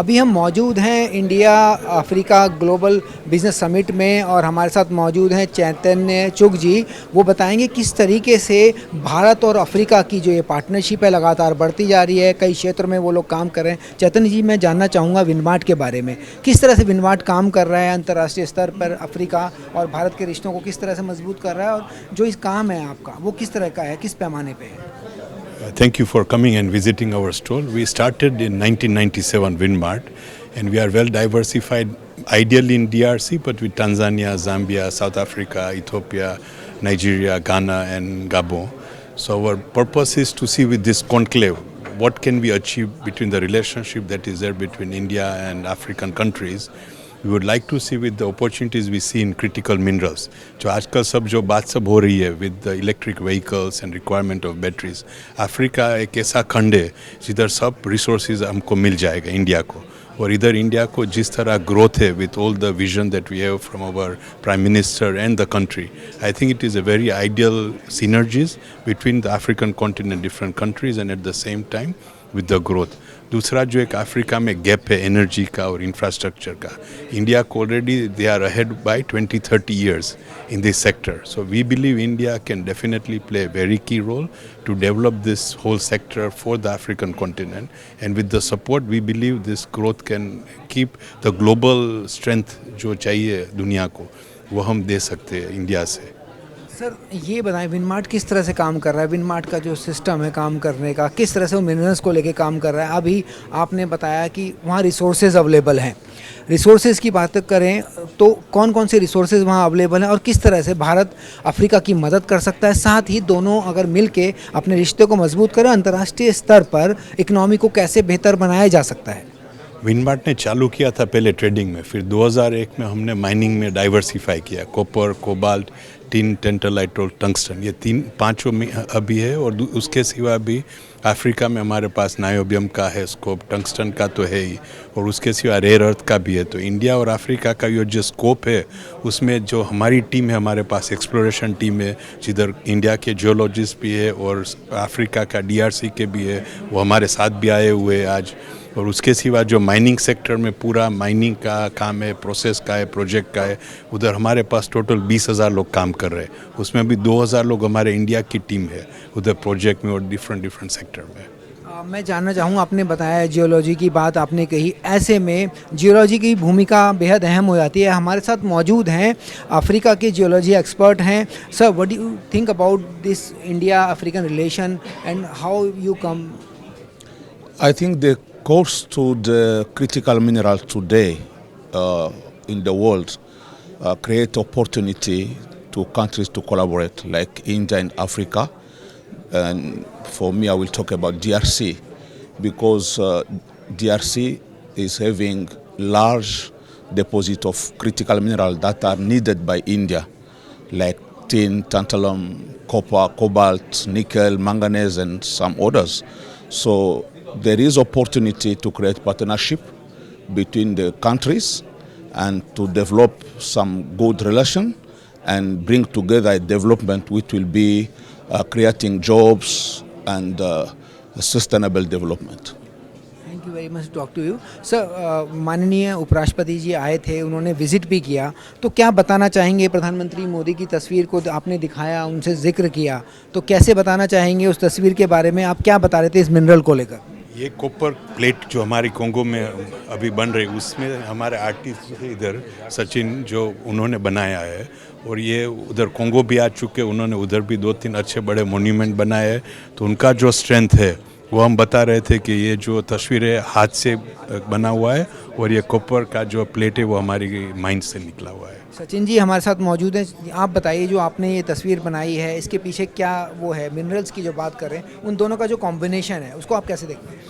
अभी हम मौजूद हैं India Africa global business summit में और हमारे साथ मौजूद हैं चैतन्य चुग जी। वो बताएंगे किस तरीके से भारत और अफ्रीका की जो ये पार्टनरशिप है लगातार बढ़ती जा रही है, कई क्षेत्रों में वो लोग काम कर रहे हैं। चैतन्य जी, मैं जानना चाहूँगा विनमार्ट के बारे में, किस तरह से विनमार्ट काम कर रहा है अंतर्राष्ट्रीय स्तर पर, अफ्रीका और भारत के रिश्तों को किस तरह से मजबूत कर रहा है, और जो इस काम है आपका वो किस तरह का है, किस पैमाने पर है? Thank you for coming and visiting our stall. We started in 1997 Winmart, and we are well diversified, ideally in DRC, but with Tanzania, Zambia, South Africa, Ethiopia, Nigeria, Ghana, and Gabon. So our purpose is to see with this conclave what can we achieve between the relationship that is there between India and African countries. We would like to see with the opportunities we see in critical minerals. जो आजकल सब जो बात सब हो रही है with the electric vehicles and requirement of batteries, Africa एक ऐसा खंड है जिधर सब resources हमको मिल जाएगा इंडिया को, और इधर इंडिया को जिस तरह ग्रोथ है with all the vision that we have from our Prime Minister and the country, I think it is a very ideal synergies between the African continent, different countries, and at the same time with the growth. दूसरा जो एक Africa में gap है energy का और infrastructure का, India को already they are ahead by 20-30 years in this sector. So we believe India can definitely play a very key role to develop this whole sector for the African continent, and with the support we believe this growth can keep the global strength जो चाहिए दुनिया को वो हम दे सकते हैं India से। Sir ये बताएं विनमार्ट किस तरह से काम कर रहा है, विनमार्ट का जो सिस्टम है काम करने का, किस तरह से वो मिनरल्स को लेके काम कर रहा है। अभी आपने बताया कि वहाँ रिसोर्सेज अवेलेबल हैं, रिसोर्सेज की बात करें तो कौन कौन से रिसोर्सेज वहाँ अवेलेबल हैं और किस तरह से भारत अफ्रीका की मदद कर सकता है, साथ ही दोनों अगर मिल के अपने रिश्ते को मजबूत करें अंतर्राष्ट्रीय स्तर पर इकनॉमी को कैसे बेहतर बनाया जा सकता है। विनमार्ट ने चालू किया था पहले ट्रेडिंग में, फिर 2001 में हमने माइनिंग में डाइवर्सिफाई किया, कॉपर, कोबाल्ट, टिन, टेंटलाइट और टंगस्टन, ये पांचों में अभी है, और उसके सिवा भी अफ्रीका में हमारे पास नायोबियम का है स्कोप, टंगस्टन का तो है ही, और उसके सिवा रेयर अर्थ का भी है। तो इंडिया और अफ्रीका का ये जो स्कोप है उसमें जो हमारी टीम है, हमारे पास एक्सप्लोरेशन टीम है जिधर इंडिया के जियोलॉजिस्ट भी है और अफ्रीका का DRC के भी है, वो हमारे साथ भी आए हुए हैं आज। और उसके सिवा जो माइनिंग सेक्टर में पूरा माइनिंग का काम है, प्रोसेस का है, प्रोजेक्ट का है, उधर हमारे पास टोटल 20,000 लोग काम कर रहे हैं, उसमें भी 2,000 लोग हमारे इंडिया की टीम है उधर प्रोजेक्ट में और डिफरेंट सेक्टर में। मैं जानना चाहूँगा, आपने बताया जियोलॉजी की बात आपने कही, ऐसे में जियोलॉजी की भूमिका बेहद अहम हो जाती है। हमारे साथ मौजूद हैं अफ्रीका के जियोलॉजी एक्सपर्ट हैं। Sir, what do you think about this India African relation and how you come? I think the cost to the critical minerals today in the world create opportunity to countries to collaborate like India and Africa. And for me, I will talk about DRC because DRC is having large deposit of critical minerals that are needed by India, like tin, tantalum, copper, cobalt, nickel, manganese, and some others. So there is opportunity to create partnership between the countries and to develop some good relation and bring together a development which will be creating jobs and sustainable development. Thank you very much, talk to you. Sir, माननीय उपराष्ट्रपति जी आए थे, उन्होंने visit भी किया, तो क्या बताना चाहेंगे? प्रधानमंत्री मोदी की तस्वीर को आपने दिखाया, उनसे जिक्र किया, तो कैसे बताना चाहेंगे उस तस्वीर के बारे में? आप क्या बता रहे थे इस मिनरल को लेकर? ये कॉपर प्लेट जो हमारी कोंगो में अभी बन रही, उसमें हमारे आर्टिस्ट इधर सचिन जो उन्होंने बनाया है, और ये उधर कोंगो भी आ चुके, उन्होंने उधर भी 2-3 अच्छे बड़े मोन्यूमेंट बनाए हैं। तो उनका जो स्ट्रेंथ है वो हम बता रहे थे कि ये जो तस्वीर है हाथ से बना हुआ है, और ये कॉपर का जो प्लेट है वो हमारी माइंड से निकला हुआ है। सचिन जी हमारे साथ मौजूद हैं, आप बताइए जो आपने ये तस्वीर बनाई है इसके पीछे क्या वो है, मिनरल्स की जो बात कर रहे हैं, उन दोनों का जो कॉम्बिनेशन है उसको आप कैसे देखते हैं?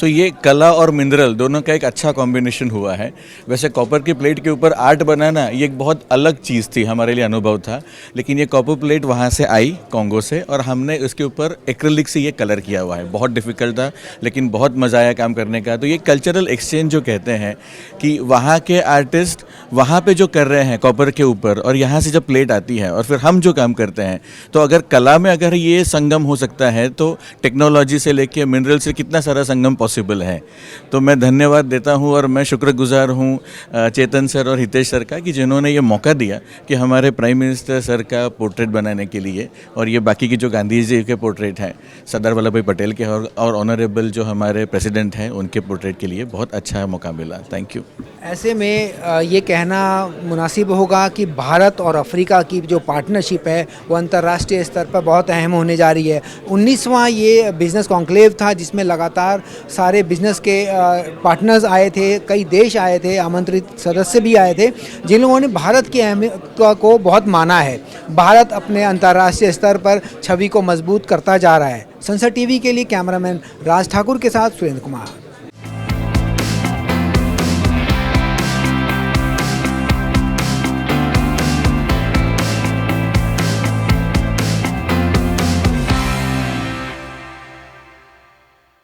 ये कला और मिनरल दोनों का एक अच्छा कॉम्बिनेशन हुआ है। वैसे कॉपर की प्लेट के ऊपर आर्ट बनाना ये एक बहुत अलग चीज़ थी, हमारे लिए अनुभव था, लेकिन ये कॉपर प्लेट वहाँ से आई कॉन्गो से, और हमने उसके ऊपर एक्रिलिक से ये कलर किया हुआ है। बहुत डिफ़िकल्ट था लेकिन बहुत मज़ा आया काम करने का। तो ये कल्चरल एक्सचेंज जो कहते हैं कि वहाँ के आर्टिस्ट वहाँ पे जो कर रहे हैं कॉपर के ऊपर, और यहाँ से जब प्लेट आती है और फिर हम जो काम करते हैं, तो अगर कला में अगर ये संगम हो सकता है तो टेक्नोलॉजी से लेके मिनरल से कितना सारा संगम पॉसिबल है। तो मैं धन्यवाद देता हूँ और मैं शुक्रगुजार हूँ चेतन सर और हितेश सर का कि जिन्होंने ये मौका दिया कि हमारे प्राइम मिनिस्टर सर का पोर्ट्रेट बनाने के लिए, और ये बाकी की जो गांधी जी के पोर्ट्रेट हैं, सरदार वल्लभ भाई पटेल के और ऑनरेबल जो हमारे प्रेसिडेंट हैं उनके पोर्ट्रेट के लिए बहुत अच्छा मौका मिला। Thank you. ऐसे में ये कहना मुनासिब होगा कि भारत और अफ्रीका की जो पार्टनरशिप है वो अंतर्राष्ट्रीय स्तर पर बहुत अहम होने जा रही है। 19वां ये बिज़नेस कॉन्क्लेव था जिसमें लगातार सारे बिज़नेस के पार्टनर्स आए थे, कई देश आए थे, आमंत्रित सदस्य भी आए थे, जिन लोगों ने भारत की अहमियत को बहुत माना है। भारत अपने अंतर्राष्ट्रीय स्तर पर छवि को मजबूत करता जा रहा है। संसद टीवी के लिए कैमरामैन राज ठाकुर के साथ सुरेंद्र कुमार।